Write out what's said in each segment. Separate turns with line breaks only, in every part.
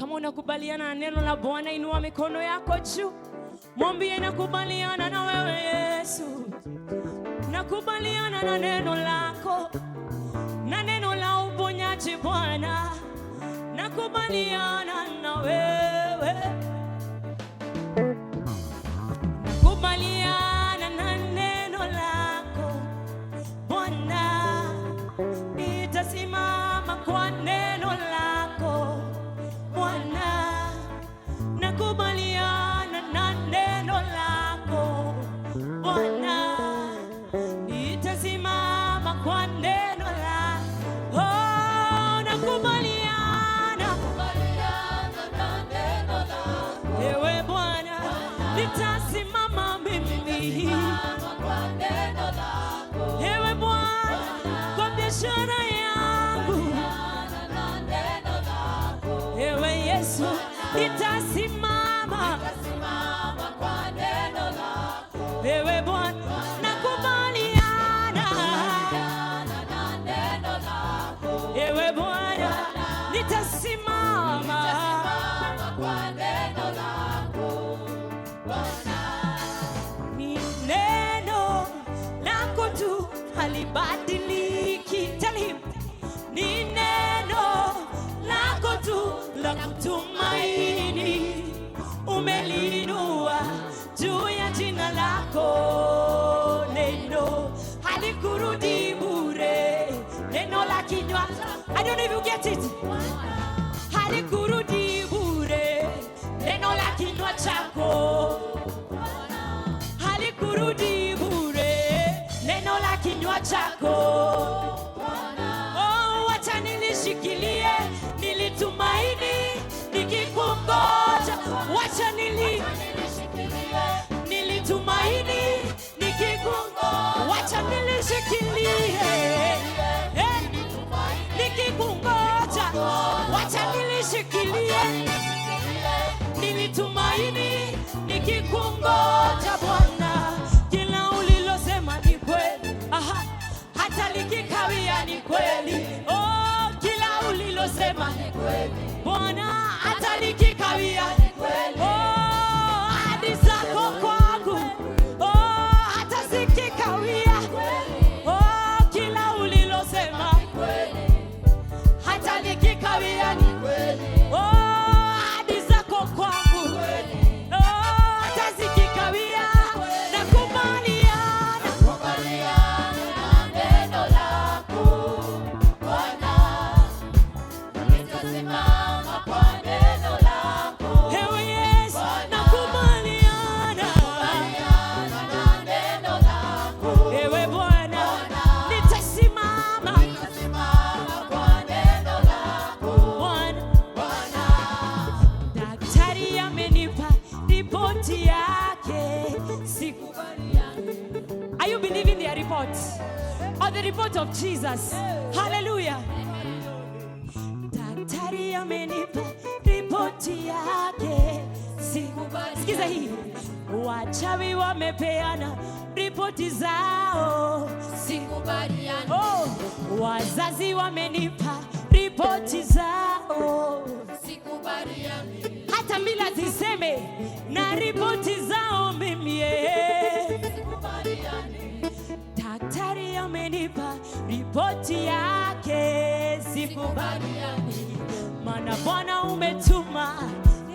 Kama unakubaliana na neno la Bwana, inua mikono yako juu. Mwambie nakubaliana na wewe Yesu. Nakubaliana na neno lako, na neno la uponyaji Bwana. Nakubaliana na wewe. Nakubaliana na neno lako Bwana. Nitasimama kwa neno lako Bwana. Nakubaliana na neno lako Bwana. Nitasimama kwa neno lako. Oh, nakubaliana na neno lako. Ewe Bwana, nitasimama mimi kwa neno lako. Ewe Bwana, kwa biashara yangu. Ewe Yesu, nitasimama kwa neno lako. Ewe Bwana, nakubaliana na neno lako. Ewe Bwana, nitasimama kwa neno lako Bwana. Ni neno lako tu halibadiliki. Tell him. Ni neno lako tu la kutumaini. Umelinua juu ya jina lako. Neno halikurudi bure. Neno la kinywa, I don't know if you get it. Halikurudi bure. Neno la kinywa chako halikurudi bure. Neno la kinywa chako. Oh, wacha nilishikilie, nilitumaini nikikungoja. Wacha nilitumaini nikikungoja. Wacha nilishikilie nikikungoja. Wacha nilishikilie nilitumaini nikikungoja Bwana. Kila ulilosema ni kweli. Aha, hata likikawia ni kweli. Oh, kila ulilosema ni kweli Bwana, hata likikawia ni kweli. Oh, ahadi zako kwangu, oh, hata zikikawia. Oh, kila ulilosema ni kweli, hata likikawia ni kweli. Oh, ahadi zako kwangu, oh, hata zikikawia. Nakubaliana na neno lako Bwana. Nitasimama kwa neno lako. Ewe Yesu, nakubaliana na neno lako. Ewe Bwana, nitasimama kwa neno lako Bwana. Daktari amenipa ripoti yake, sikubaliani. Are you believing their report? Or the report of Jesus? Hallelujah. Daktari amenipa ripoti yake, sikubaliani. Sikiza hii. Wachawi wamepeana ripoti zao, sikubaliani. Oh, wazazi wamenipa ripoti zao, sikubaliani. Hata mila ziseme na ripoti zao mimi, sikubaliani. Daktari amenipa ripoti yake, sikubaliani. Maana Bwana umetuma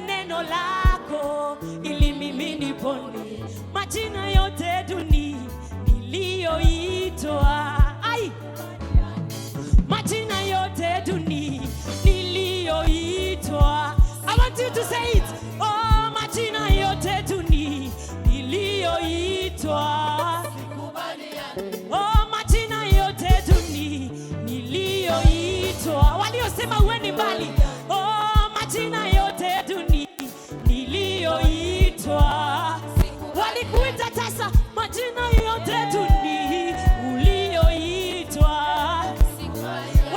neno lako ili mimi nipone. Majina yote dunia niliyoitwa, ai, majina yote dunia niliyoitwa. I want you to say it. Oh, majina yote dunia niliyoitwa. Oh, majina yote dunia niliyoitwa. Waliosema uende mbali. Oh, majina yote dunia niliyoitwa. Walikuita tasa, majina yote dunia uliyoitwa.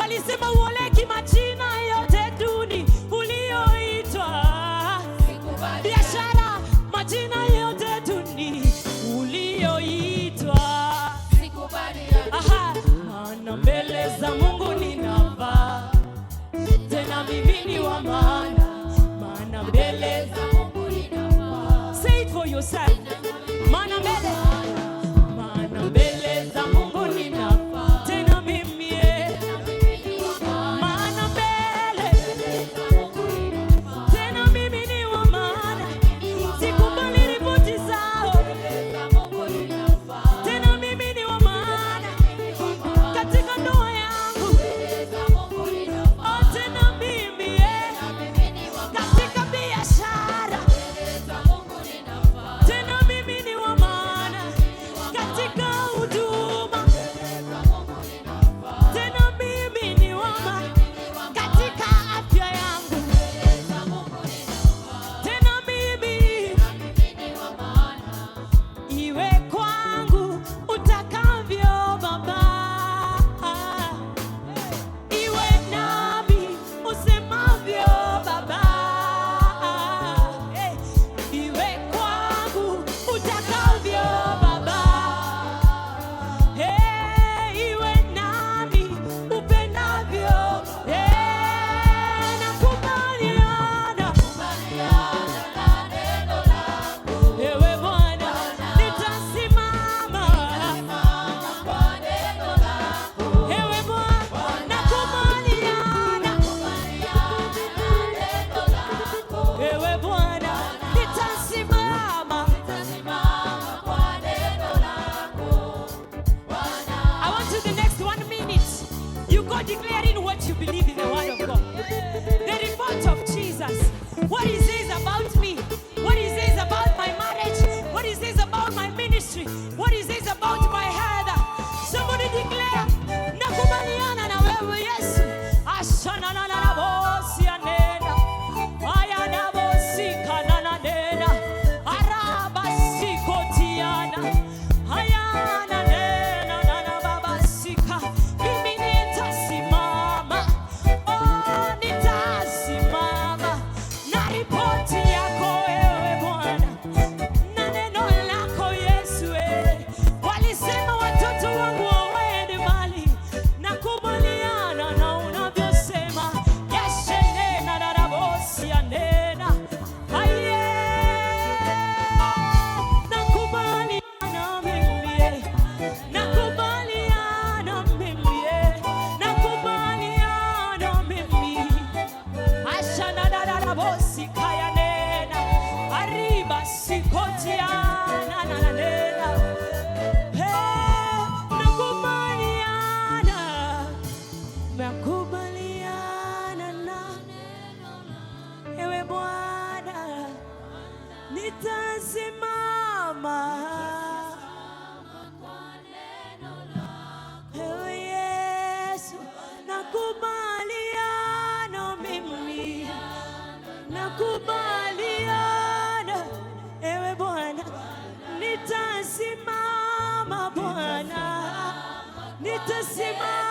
Walisema uoleki, majina yote dunia uliyoitwa. Biashara, majina yote dunia uliyoitwa. Aha, maana mbele za Mungu ninavaa, tena mimi ni wa maana. kusema maana mbele za Mungu ninafaa. Tena mimi maana mbele tena mimi ni wa maana, sikubali ripoti zao. Tena mimi ni wa maana katika ndoa yangu. Tena mimi katika biashara. Tena mimi ni wa maana katika huduma. Tena mimi ni wa maana katika afya yangu. Tena mimi iwe kwangu utakavyo Baba, iwe nami usemavyo Baba, iwe kwangu utakavyo Baba, iwe nami upendavyo. Nakubaliana ewe Bwana, nitasimama ewe Bwana, nakubaliana ewe Bwana, nitasimama. I want you the next 1 minute, you go declaring what you believe in the word of God. The report of Jesus, what he says about me, what he says about my marriage, what he says about my ministry, what he says about my health. Somebody declare, nakubaliana na wewe Yesu. Ashana na na bosi anena, aya na bosi kana na nena, araba sikotiana, aya na nena na na baba sika. Mimi nitasimama, oh nitasimama na ripoti yako ewe Bwana, na neno lako Yesu. Walisema watoto wangu waende mbali, nakubaliana na unavyosema. Yeshe nena na na bosi anena, aye nakubaliana mimi, nakubaliana mimi, nakubaliana mimi. Ashana na na bosi kaya nena, arriba sikotiana na na nena. Nakubaliana, nakubaliana na ewe Bwana, nitasimama ewe Yesu, nakubaliana mimi, nakubaliana ewe Bwana, nitasimama Bwana, nitasimama